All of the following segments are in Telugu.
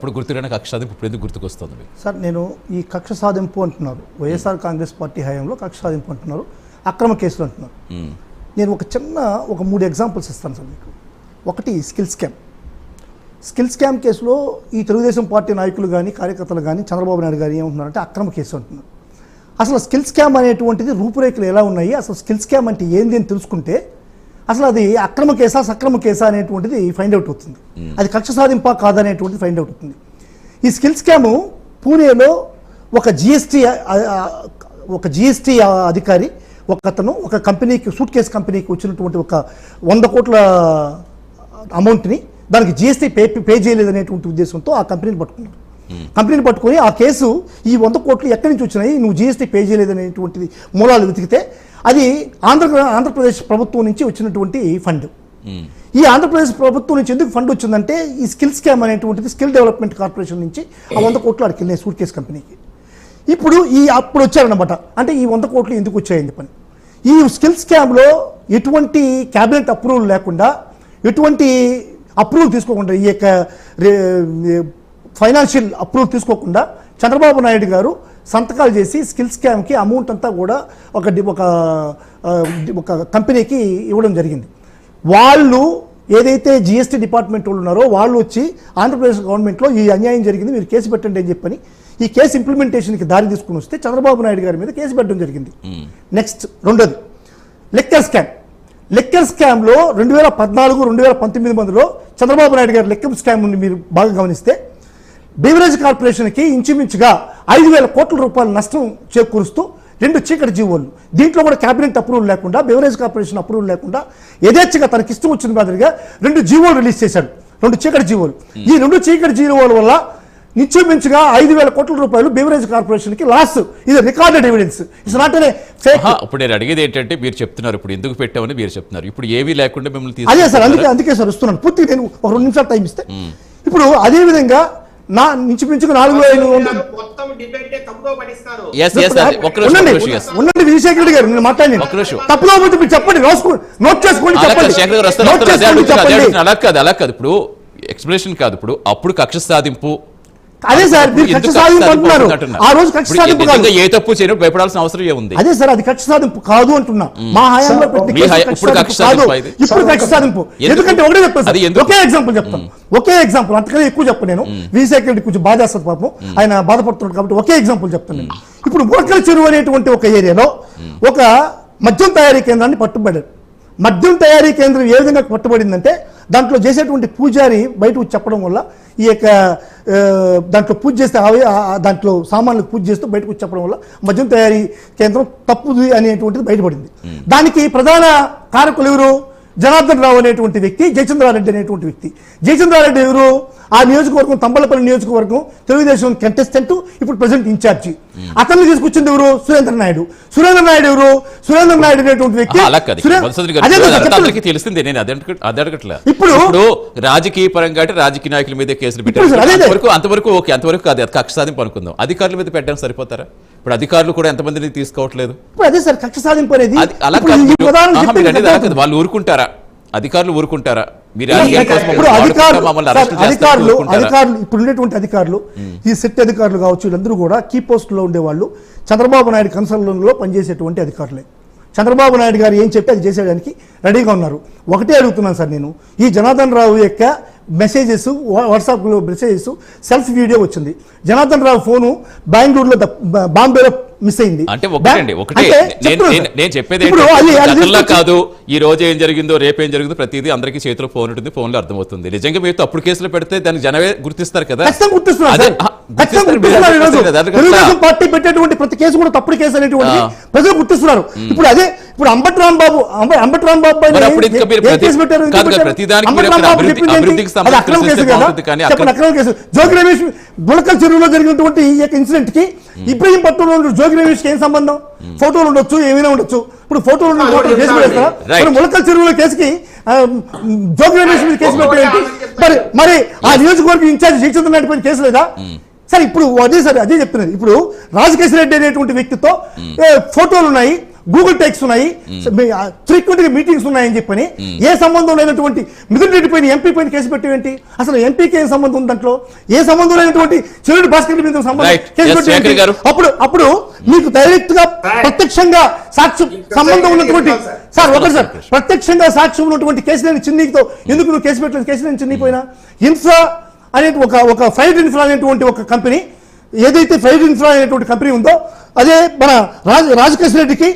ఇప్పుడు గుర్తురాని కక్ష సాధింపు ఇప్పుడు ఎందుకు గుర్తుకొస్తుంది సార్? నేను ఈ కక్ష సాధింపు అంటున్నారు, వైఎస్ఆర్ కాంగ్రెస్ పార్టీ హయాంలో కక్ష సాధింపు అంటున్నారు, అక్రమ కేసులు అంటున్నారు. నేను ఒక 3 ఎగ్జాంపుల్స్ ఇస్తాను సార్ మీకు. ఒకటి స్కిల్ స్కామ్ కేసులో ఈ తెలుగుదేశం పార్టీ నాయకులు కానీ కార్యకర్తలు కానీ చంద్రబాబు నాయుడు గారు ఏమంటున్నారంటే అక్రమ కేసు అంటున్నారు. అసలు స్కిల్ స్కామ్ అనేటువంటిది రూపురేఖలు ఎలా ఉన్నాయి, అసలు స్కిల్ స్కామ్ అంటే ఏంది అని తెలుసుకుంటే అసలు అది అక్రమ కేసా సక్రమ కేసా అనేటువంటిది ఫైండ్ అవుట్ అవుతుంది. అది కక్ష సాధింపా కాదనేటువంటిది ఫైండ్ అవుట్ అవుతుంది. ఈ స్కిల్ స్కామ్ పూణేలో ఒక జిఎస్టీ అధికారి అతను ఒక కంపెనీకి సూట్ కేసు కంపెనీకి వచ్చినటువంటి ఒక 100 కోట్ల అమౌంట్ని దానికి జిఎస్టీ పే చేయలేదనేటువంటి ఉద్దేశంతో ఆ కంపెనీని పట్టుకున్నారు. కంపెనీని పట్టుకొని ఆ కేసు ఈ 100 కోట్లు ఎక్కడి నుంచి వచ్చినాయి, నువ్వు జిఎస్టీ పే చేయలేదనేటువంటిది మూలాలు వెతికితే అది ఆంధ్రప్రదేశ్ ప్రభుత్వం నుంచి వచ్చినటువంటి ఫండ్. ఈ ఆంధ్రప్రదేశ్ ప్రభుత్వం నుంచి ఎందుకు ఫండ్ వచ్చిందంటే ఈ స్కిల్ స్కామ్ అనేటువంటిది స్కిల్ డెవలప్మెంట్ కార్పొరేషన్ నుంచి ఆ 100 కోట్లు అక్కడికి వెళ్ళినాయి సూట్ కేసు కంపెనీకి. అప్పుడు వచ్చారనమాట. అంటే ఈ 100 కోట్లు ఎందుకు వచ్చాయని పని. ఈ స్కిల్ స్కామ్లో ఎటువంటి క్యాబినెట్ అప్రూవల్ లేకుండా, ఎటువంటి అప్రూవల్ తీసుకోకుండా, ఈ యొక్క ఫైనాన్షియల్ అప్రూవల్ తీసుకోకుండా చంద్రబాబు నాయుడు గారు సంతకాలు చేసి స్కిల్ స్కామ్కి అమౌంట్ అంతా కూడా ఒక కంపెనీకి ఇవ్వడం జరిగింది. వాళ్ళు ఏదైతే జిఎస్టీ డిపార్ట్మెంట్ వాళ్ళు ఉన్నారో వాళ్ళు వచ్చి ఆంధ్రప్రదేశ్ గవర్నమెంట్లో ఈ అన్యాయం జరిగింది, మీరు కేసు పెట్టండి అని చెప్పని ఈ కేసు ఇంప్లిమెంటేషన్కి దారి తీసుకుని వస్తే చంద్రబాబు నాయుడు గారి మీద కేసు పెట్టడం జరిగింది. నెక్స్ట్ రెండోది లెక్కర్ స్కామ్లో 2014-2019 మధ్యలో చంద్రబాబు నాయుడు గారి లెక్కర్ స్కామ్ మీరు బాగా గమనిస్తే బీవరేజ్ కార్పొరేషన్కి ఇంచుమించుగా 5,000 కోట్ల రూపాయల నష్టం చేకూరుస్తూ 2 చీకటి జీవోలు, దీంట్లో కూడా క్యాబినెట్ అప్రూవల్ లేకుండా, బీవరేజ్ కార్పొరేషన్ అప్రూవల్ లేకుండా యథేచ్ఛగా తనకి ఇష్టం వచ్చిన మాదిరిగా 2 జీవోలు రిలీజ్ చేశాడు. 2 చీకటి జీవోలు. ఈ 2 చీకటి జీవోల వల్ల ఇంచుమించుగా 5,000 కోట్ల రూపాయలు బీవరేజ్ కార్పొరేషన్కి లాస్. ఇది recorded evidence. It's not a fake. ఇప్పుడు నేను అడిగేది ఏంటంటే మీరు చెప్తున్నారు ఇప్పుడు ఎందుకు పెట్టామని మీరు చెప్తున్నారు, ఇప్పుడు ఏమీ లేకుండా మిమ్మల్ని అదే సార్, అందుకే సార్ వస్తున్నాను. పూర్తిగా నేను ఒక 2 నిమిషాలు టైం ఇస్తే ఇప్పుడు అదే విధంగా ఇంచుమించుగా 4,500 ఉండండి విజయశేఖర రెడ్డి గారు, నేను మాట్లాడి తప్పులో మీరు చెప్పండి, నోట్ చేసుకోండి, అలా కాదు ఇప్పుడు ఎక్స్ప్లెనేషన్ కాదు. ఇప్పుడు అప్పుడు కక్ష సాధింపు అదే సార్, మీరు కక్ష సాధింపు అంటున్నారు. ఆ రోజు కక్ష సాధింపు కాదు, ఏ తప్పు చేయడం భయపడాల్సిన అవసరం ఏముంది? అదే సార్, అది కక్ష సాధింపు కాదు అంటున్నా. మా హయాంలో ఇప్పుడు కక్ష సాధింపు. ఎందుకంటే ఒకటే చెప్తాను సార్, ఒకే ఎగ్జాంపుల్ చెప్తాను. అంతకన్నా ఎక్కువ చెప్పను నేను. విజయశేఖర రెడ్డి కొంచెం బాధేస్తారు పాపం, ఆయన బాధపడుతున్నాడు కాబట్టి ఒకే ఎగ్జాంపుల్ చెప్తాను నేను. ఇప్పుడు మురకల చెరువు అనేటువంటి ఒక ఏరియాలో ఒక మద్యం తయారీ కేంద్రాన్ని పట్టుబడ్డారు. మద్యం తయారీ కేంద్రం ఏ విధంగా పట్టుబడిందంటే దాంట్లో చేసేటువంటి పూజారి బయటకు చెప్పడం వల్ల ఈ యొక్క దాంట్లో పూజ చేస్తే దాంట్లో సామాన్లకు పూజ చేస్తూ బయటకు చెప్పడం వల్ల మద్యం తయారీ కేంద్రం తప్పుది అనేటువంటిది బయటపడింది. దానికి ప్రధాన కారకులు ఎవరు? జనార్దన్ రావు అనేటువంటి వ్యక్తి, జయచంద్రారెడ్డి అనేటువంటి వ్యక్తి. జయచంద్రారెడ్డి ఎవరు? ఆ నియోజకవర్గం తంబలపల్లి నియోజకవర్గం తెలుగుదేశం కంటెస్టెంట్, ఇప్పుడు ప్రెసిడెంట్ ఇన్ఛార్జి. అతన్ని తీసుకొచ్చింది ఎవరు? సురేంద్ర నాయుడు ఎవరు? సురేంద్ర నాయుడు అనేటువంటి వ్యక్తి. తెలిసిందే, నేను ఇప్పుడు రాజకీయ పరంగా రాజకీయ నాయకుల మీద కేసులు పెట్టారు. అంతవరకు ఓకే, అంతవరకు కాదు, అది కక్ష సాధింపు అనుకుందాం. అధికారుల మీద పెట్టడం సరిపోతారా? ఇప్పుడు అధికారులు కూడా ఎంతమందిని తీసుకోవట్లేదు. అదే సార్ కక్ష సాధింపు అనేది. వాళ్ళు ఊరుకుంటారా? అధికారులు ఊరుకుంటారా? అధికారులు ఇప్పుడు ఉండేటువంటి అధికారులు, ఈ సెట్ అధికారులు కావచ్చు, వీళ్ళందరూ కూడా కీ పోస్టులో ఉండేవాళ్ళు, చంద్రబాబు నాయుడు కన్సల్టెంట్లో పనిచేసేటువంటి అధికారులే. చంద్రబాబు నాయుడు గారు ఏం చెప్తే అది చేసేయడానికి రెడీగా ఉన్నారు. ఒకటే అడుగుతున్నాను సార్ నేను, ఈ జనార్దన్ రావు యొక్క మెసేజెస్, వాట్సాప్లో మెసేజెస్, సెల్ఫ్ వీడియో వచ్చింది. జనార్దన్ రావు ఫోను బెంగళూరులో బాంబేలో మిస్ అయింది. అంటే నేను చెప్పేది కాదు, ఈ రోజు ఏం జరిగిందో రేపు ఏం జరిగిందో ప్రతిదీ అందరికీ చేతిలో ఫోన్ ఉంటుంది, ఫోన్లో అర్థమవుతుంది. నిజంగా మీరు తప్పుడు కేసులు పెడితే దానికి జనమే గుర్తిస్తారు కదా. తెలుగుదేశం పార్టీ పెట్టేటువంటి ప్రతి కేసు కూడా తప్పుడు కేసు అనేటువంటి ప్రజలు గుర్తిస్తున్నారు. ఇప్పుడు అంబటి రాంబాబు జోగి రమేష్ గుళకల్ చెరువులో జరిగినటువంటి ఈ యొక్క ఇన్సిడెంట్ కి ఇబ్రహీం పట్టణంలో జోగి రమేష్ ఏం సంబంధం? ఫోటోలు ఉండొచ్చు, ఏమైనా ఉండొచ్చు. ఇప్పుడు ఫోటోలు కేసు పెడతారా? ములకల్ చెరువులో కేసుకి జోగి రమేష్ మీద కేసు పెట్టేంటి? మరి ఆ నియోజకవర్గం ఇన్ఛార్జ్ జయచంద్ర నాయుడు పైన కేసు లేదా? సరే ఇప్పుడు అదే చెప్తున్నది. ఇప్పుడు రాజకేశ్వర రెడ్డి అనేటువంటి వ్యక్తితో ఫోటోలు ఉన్నాయి, గూగుల్ టెక్స్ ఉన్నాయి, ఫ్రీక్వెంట్ గా మీటింగ్స్ ఉన్నాయని చెప్పని ఏ సంబంధం లేనటువంటి మిథున్ రెడ్డి పైన ఎంపీ పైన కేసు పెట్టేంటి? అసలు ఎంపీకి ఏం సంబంధం ఉంది దాంట్లో? ఏ సంబంధం లేనటువంటి చెరుడు భాస్కర్ మీద సంబంధం కేసు పెట్టేంటి? అప్పుడు మీకు డైరెక్ట్ గా ప్రత్యక్షంగా సాక్ష్యం సంబంధం ఉన్నటువంటి సార్ ఒకటి సార్ ప్రత్యక్షంగా సాక్ష్యం ఉన్నటువంటి కేసులేని చిన్నీతో ఎందుకు నువ్వు కేసు పెట్టలేదు? కేసులేని చిన్ని పోయినా ఇన్ఫ్రా అనే ఒక ఫైర్ ఇన్ఫ్రా అనేటువంటి ఒక కంపెనీ, ఏదైతే ఫైర్ ఇన్ఫ్రా అనేటువంటి కంపెనీ ఉందో అదే మన రాజకేశ్ రెడ్డికి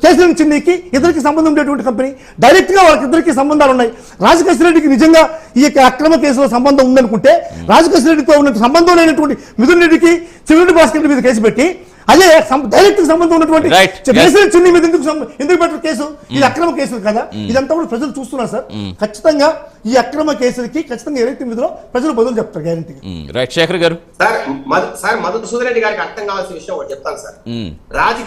కేసులేని చిన్నికి ఇద్దరికి సంబంధం ఉండేటువంటి కంపెనీ. డైరెక్ట్ గా వాళ్ళకి ఇద్దరికి సంబంధాలు ఉన్నాయి. రాజకేశ్ రెడ్డికి నిజంగా ఈ అక్రమ కేసులో సంబంధం ఉందనుకుంటే రాజకేశ్ రెడ్డితో ఉన్న సంబంధం లేనటువంటి మిథున్ రెడ్డికి చెవిరెడ్డి భాస్కర్ రెడ్డి మీద కేసు పెట్టి అదే డైరెక్ట్ సంబంధం ఉన్నటువంటి చిన్ని మీద ఎందుకు పెట్టిన కేసు? ఇది అక్రమ కేసులు కదా. ఇదంతా కూడా ప్రజలు చూస్తున్నారు సార్. ఖచ్చితంగా ఈ అక్రమ కేసులకి ఖచ్చితంగా 29లో ప్రజలు బదులు చెప్తారు గ్యారెంటీ. రైట్ శేఖర్ గారు. సార్ మధుసూదన్ రెడ్డి గారికి అర్థం కావాల్సిన విషయం ఒకటి చెప్తాను సార్. రాజకీయ